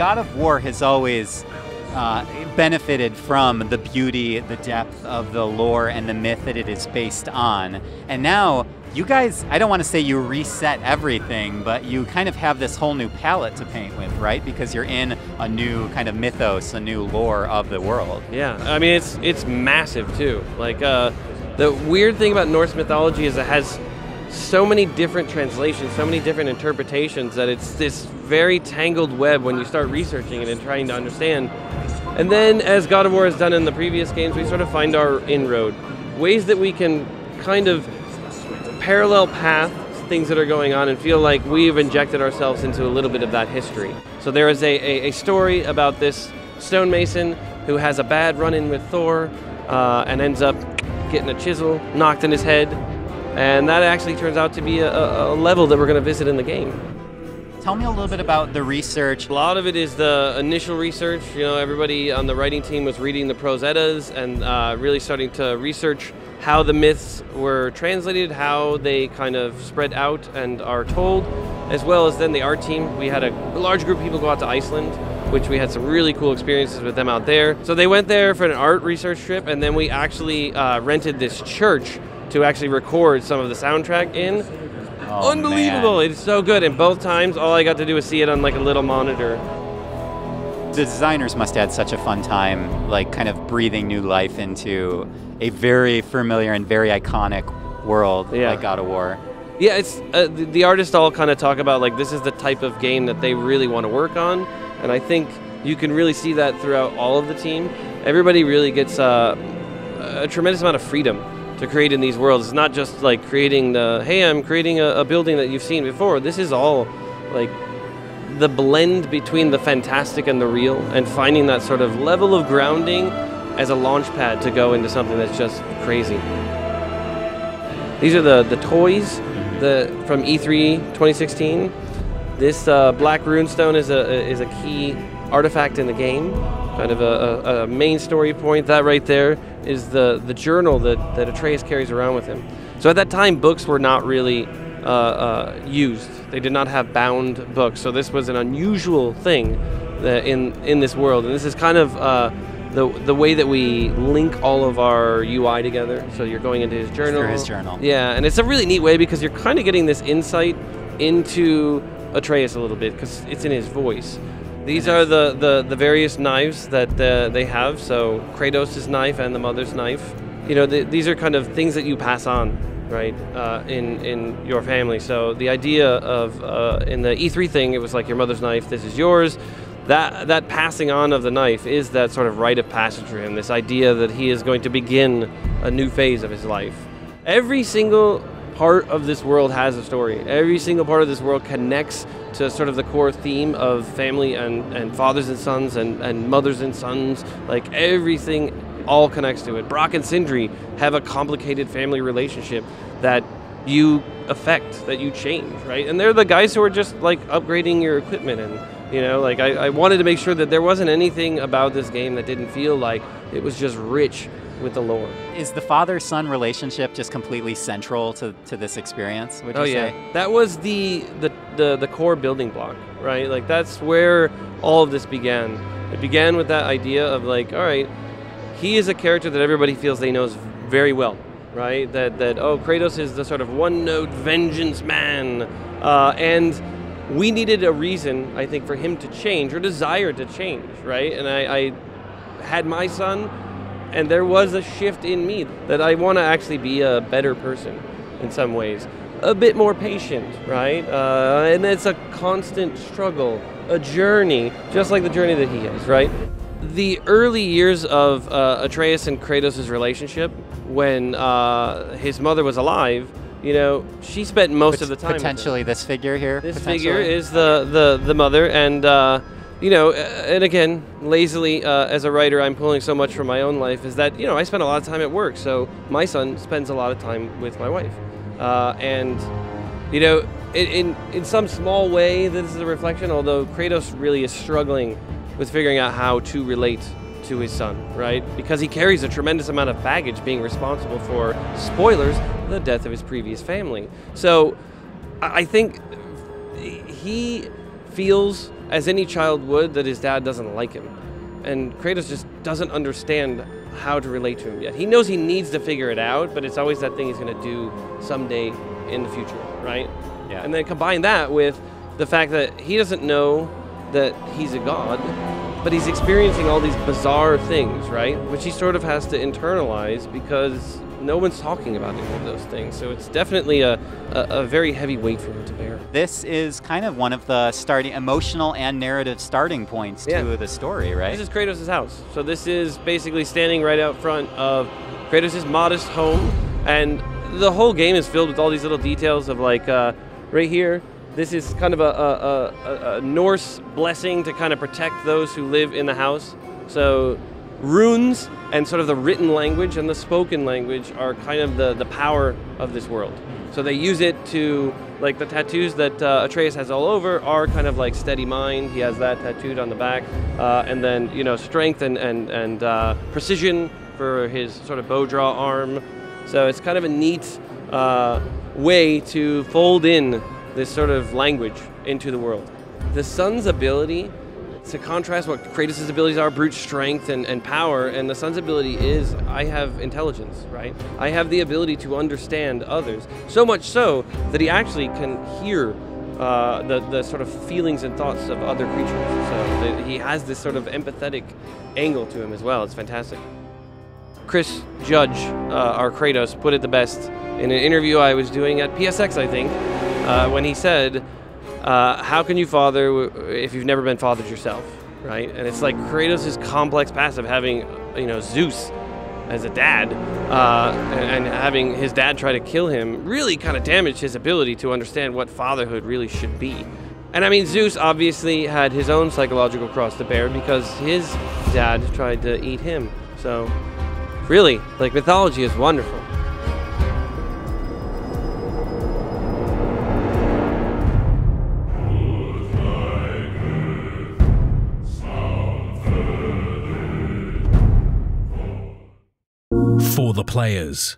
God of War has always benefited from the beauty, the depth of the lore and the myth that it is based on. And now you guys, I don't want to say you reset everything, but you kind of have this whole new palette to paint with, right? Because you're in a new kind of mythos, a new lore of the world. Yeah, I mean, it's massive too. Like, the weird thing about Norse mythology is it has so many different translations, so many different interpretations, that it's this very tangled web when you start researching it and trying to understand. And then, as God of War has done in the previous games, we sort of find our inroad. Ways that we can kind of parallel path things that are going on and feel like we've injected ourselves into a little bit of that history. So there is a story about this stonemason who has a bad run-in with Thor and ends up getting a chisel knocked in his head. And that actually turns out to be a level that we're going to visit in the game. Tell me a little bit about the research. A lot of it is the initial research. You know, everybody on the writing team was reading the Prose Eddas and really starting to research how the myths were translated, how they kind of spread out and are told, as well as then the art team. We had a large group of people go out to Iceland, which we had some really cool experiences with them out there. So they went there for an art research trip, and then we actually rented this church to actually record some of the soundtrack in. Oh, unbelievable, man. It's so good. And both times, all I got to do was see it on like a little monitor. The designers must have had such a fun time, like kind of breathing new life into a very familiar and very iconic world like God of War. Yeah, it's the artists all kind of talk about like this is the type of game that they really want to work on, and I think you can really see that throughout all of the team. Everybody really gets a tremendous amount of freedom to create in these worlds. It's not just like creating hey, I'm creating a building that you've seen before. This is all like the blend between the fantastic and the real, and finding that sort of level of grounding as a launch pad to go into something that's just crazy. These are the toys from E3 2016. This black runestone is a key artifact in the game, kind of a main story point. That right there is the journal that Atreus carries around with him. So at that time, books were not really used. They did not have bound books, so this was an unusual thing in this world. And this is kind of the way that we link all of our UI together. So you're going into his journal. Through his journal. Yeah, and it's a really neat way because you're kind of getting this insight into Atreus a little bit because it's in his voice. These are the various knives that they have. So Kratos' knife and the mother's knife. You know, these are kind of things that you pass on, right, in your family. So the idea of in the E3 thing, it was like your mother's knife, this is yours. That passing on of the knife is that sort of rite of passage for him, this idea that he is going to begin a new phase of his life. Every single part of this world has a story. Every single part of this world connects to sort of the core theme of family and fathers and sons and mothers and sons. Like everything all connects to it. Brock and Sindri have a complicated family relationship that you affect, that you change, right? And they're the guys who are just like upgrading your equipment, and you know, like I wanted to make sure that there wasn't anything about this game that didn't feel like it was just rich with the lore. Is the father-son relationship just completely central to this experience, would you say? That was the core building block, right? Like that's where all of this began. It began with that idea of like, all right, he is a character that everybody feels they knows very well, right? That oh, Kratos is the sort of one-note vengeance man, and we needed a reason, I think, for him to change or desire to change, right? And I had my son, and there was a shift in me that I want to actually be a better person in some ways, a bit more patient, right? And it's a constant struggle, a journey, just like the journey that he has, right? The early years of Atreus and Kratos' relationship, when his mother was alive, you know, she spent most of the time potentially with this figure here. This figure is the mother, and you know, and again, lazily as a writer, I'm pulling so much from my own life. Is that, you know, I spend a lot of time at work, so my son spends a lot of time with my wife, and you know, in some small way, this is a reflection. Although Kratos really is struggling with figuring out how to relate to his son, right? Because he carries a tremendous amount of baggage, being responsible for, spoilers, the death of his previous family. So I think he feels as any child would, that his dad doesn't like him. And Kratos just doesn't understand how to relate to him yet. He knows he needs to figure it out, but it's always that thing he's going to do someday in the future, right? Yeah. And then combine that with the fact that he doesn't know that he's a god, but he's experiencing all these bizarre things, right? Which he sort of has to internalize because no one's talking about any of those things. So it's definitely a very heavy weight for him to bear. This is kind of one of the starting emotional and narrative starting points to the story, right? This is Kratos' house. So this is basically standing right out front of Kratos' modest home. And the whole game is filled with all these little details of like, right here, this is kind of a Norse blessing to kind of protect those who live in the house. So runes and sort of the written language and the spoken language are kind of the power of this world. So they use it to, like the tattoos that Atreus has all over are kind of like steady mind. He has that tattooed on the back. And then, you know, strength and precision for his sort of bow draw arm. So it's kind of a neat way to fold in this sort of language into the world. The sun's ability, to contrast what Kratos' abilities are, brute strength and power, and the sun's ability is, I have intelligence, right? I have the ability to understand others, so much so that he actually can hear the sort of feelings and thoughts of other creatures. So he has this sort of empathetic angle to him as well. It's fantastic. Chris Judge, our Kratos, put it the best in an interview I was doing at PSX, I think, when he said, how can you father if you've never been fathered yourself, right? And it's like Kratos' complex past of having, you know, Zeus as a dad, and having his dad try to kill him really kind of damaged his ability to understand what fatherhood really should be. And I mean, Zeus obviously had his own psychological cross to bear because his dad tried to eat him. So really, like, mythology is wonderful. For the players.